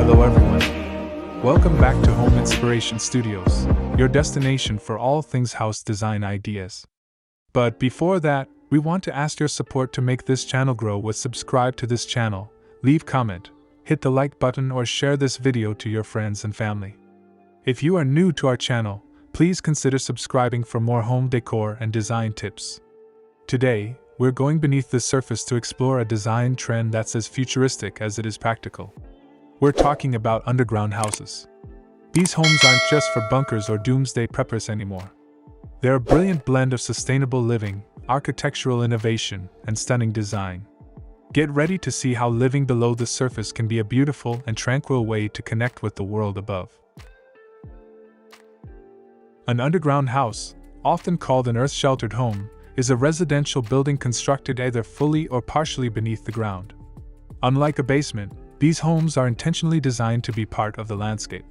Hello everyone. Welcome back to Home Inspiration Studios, your destination for all things house design ideas. But before that, we want to ask your support to make this channel grow. Subscribe to this channel, leave comment, hit the like button or share this video to your friends and family. If you are new to our channel, please consider subscribing for more home decor and design tips. Today, we're going beneath the surface to explore a design trend that's as futuristic as it is practical. We're talking about underground houses. These homes aren't just for bunkers or doomsday preppers anymore. They're a brilliant blend of sustainable living, architectural innovation, and stunning design. Get ready to see how living below the surface can be a beautiful and tranquil way to connect with the world above. An underground house, often called an earth-sheltered home, is a residential building constructed either fully or partially beneath the ground. Unlike a basement, these homes are intentionally designed to be part of the landscape.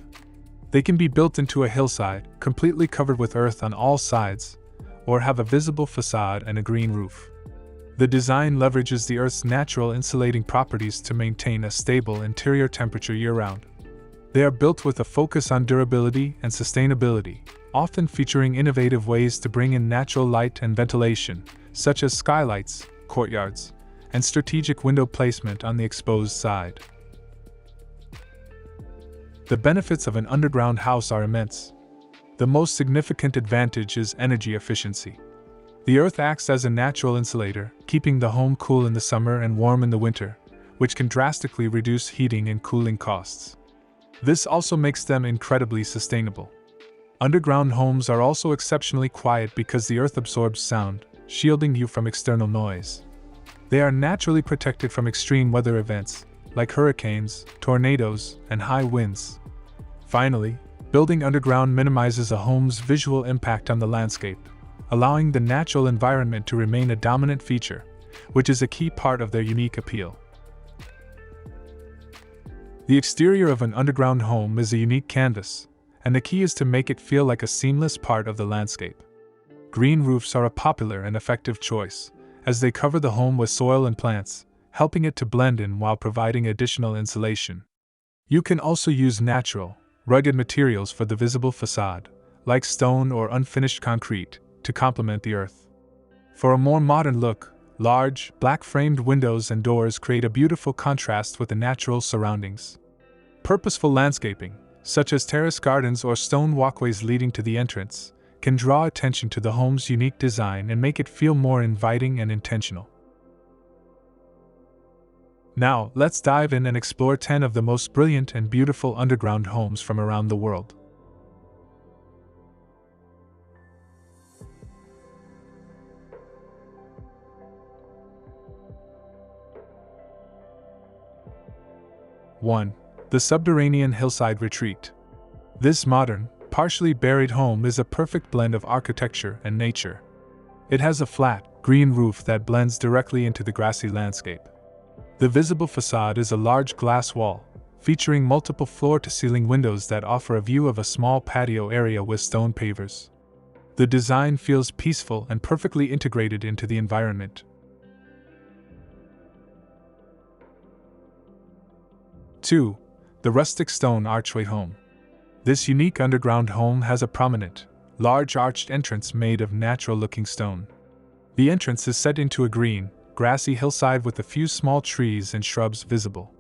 They can be built into a hillside, completely covered with earth on all sides, or have a visible facade and a green roof. The design leverages the earth's natural insulating properties to maintain a stable interior temperature year-round. They are built with a focus on durability and sustainability, often featuring innovative ways to bring in natural light and ventilation, such as skylights, courtyards, and strategic window placement on the exposed side. The benefits of an underground house are immense. The most significant advantage is energy efficiency. The earth acts as a natural insulator, keeping the home cool in the summer and warm in the winter, which can drastically reduce heating and cooling costs. This also makes them incredibly sustainable. Underground homes are also exceptionally quiet because the earth absorbs sound, shielding you from external noise. They are naturally protected from extreme weather events, like hurricanes, tornadoes, and high winds. Finally, building underground minimizes a home's visual impact on the landscape, allowing the natural environment to remain a dominant feature, which is a key part of their unique appeal. The exterior of an underground home is a unique canvas, and the key is to make it feel like a seamless part of the landscape. Green roofs are a popular and effective choice, as they cover the home with soil and plants, helping it to blend in while providing additional insulation. You can also use natural, rugged materials for the visible facade, like stone or unfinished concrete, to complement the earth. For a more modern look, large, black-framed windows and doors create a beautiful contrast with the natural surroundings. Purposeful landscaping, such as terrace gardens or stone walkways leading to the entrance, can draw attention to the home's unique design and make it feel more inviting and intentional. Now, let's dive in and explore 10 of the most brilliant and beautiful underground homes from around the world. One, the Subterranean Hillside Retreat. This modern, partially buried home is a perfect blend of architecture and nature. It has a flat, green roof that blends directly into the grassy landscape. The visible facade is a large glass wall, featuring multiple floor-to-ceiling windows that offer a view of a small patio area with stone pavers. The design feels peaceful and perfectly integrated into the environment. 2. The Rustic Stone Archway Home. This unique underground home has a prominent, large arched entrance made of natural-looking stone. The entrance is set into a green, grassy hillside with a few small trees and shrubs visible.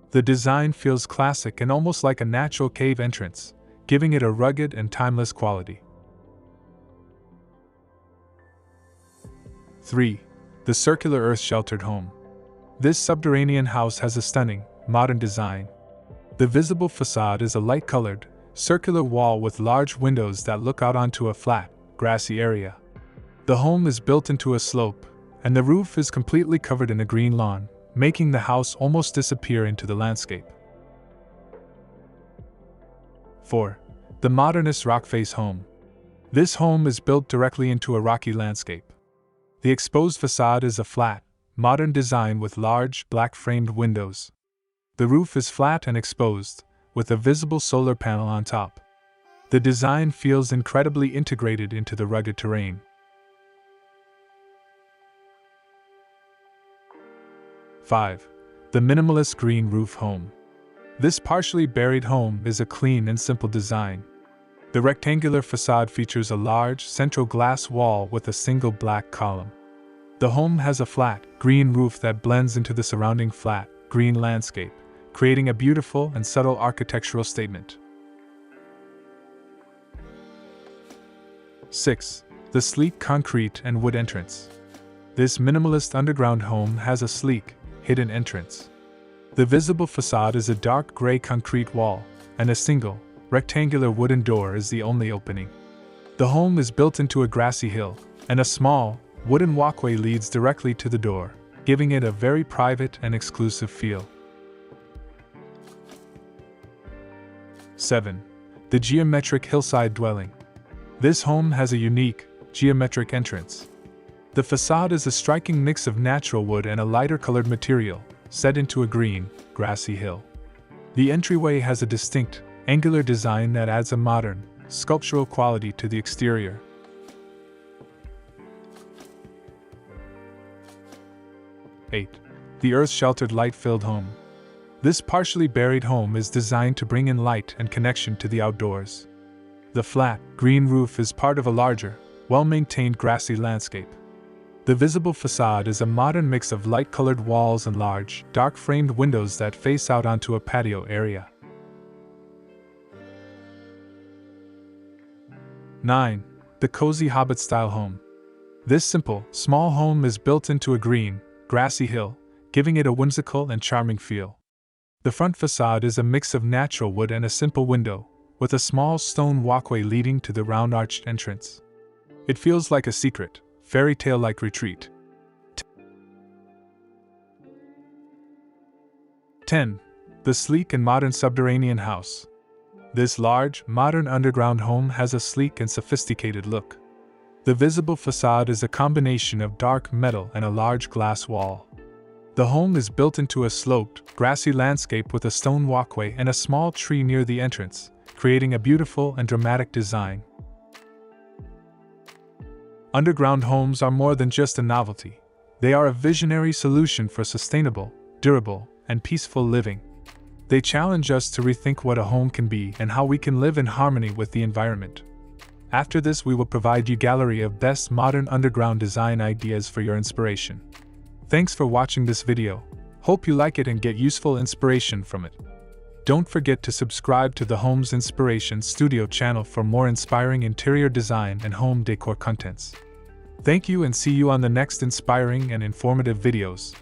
The design feels classic and almost like a natural cave entrance, giving it a rugged and timeless quality. 3. The Circular Earth-Sheltered Home. This subterranean house has a stunning, modern design. The visible facade is a light-colored, circular wall with large windows that look out onto a flat, grassy area. The home is built into a slope, and the roof is completely covered in a green lawn, making the house almost disappear into the landscape. 4. The Modernist Rock Face Home. This home is built directly into a rocky landscape. The exposed facade is a flat, modern design with large, black-framed windows. The roof is flat and exposed, with a visible solar panel on top. The design feels incredibly integrated into the rugged terrain. 5. The Minimalist Green Roof Home. This partially buried home is a clean and simple design. The rectangular facade features a large, central glass wall with a single black column. The home has a flat, green roof that blends into the surrounding flat, green landscape, creating a beautiful and subtle architectural statement. 6. The sleek concrete and wood entrance. This minimalist underground home has a sleek, hidden entrance. The visible facade is a dark gray concrete wall, and a single, rectangular wooden door is the only opening. The home is built into a grassy hill, and a small, wooden walkway leads directly to the door, giving it a very private and exclusive feel. 7. The geometric hillside dwelling. This home has a unique, geometric entrance. The facade is a striking mix of natural wood and a lighter colored material, set into a green, grassy hill. The entryway has a distinct, angular design that adds a modern, sculptural quality to the exterior. 8. The earth-sheltered light-filled home. This partially buried home is designed to bring in light and connection to the outdoors. The flat, green roof is part of a larger, well-maintained grassy landscape. The visible facade is a modern mix of light-colored walls and large, dark-framed windows that face out onto a patio area. 9. The cozy Hobbit-style home. This simple, small home is built into a green, grassy hill, giving it a whimsical and charming feel. The front facade is a mix of natural wood and a simple window, with a small stone walkway leading to the round-arched entrance. It feels like a secret, fairy tale-like retreat. 10. The sleek and modern Subterranean house. This large, modern underground home has a sleek and sophisticated look. The visible facade is a combination of dark metal and a large glass wall. The home is built into a sloped, grassy landscape with a stone walkway and a small tree near the entrance, creating a beautiful and dramatic design. Underground homes are more than just a novelty. They are a visionary solution for sustainable, durable, and peaceful living. They challenge us to rethink what a home can be and how we can live in harmony with the environment. After this, we will provide you a gallery of best modern underground design ideas for your inspiration. Thanks for watching this video. Hope you like it and get useful inspiration from it. Don't forget to subscribe to the Homes Inspiration Studio channel for more inspiring interior design and home decor contents. Thank you and see you on the next inspiring and informative videos.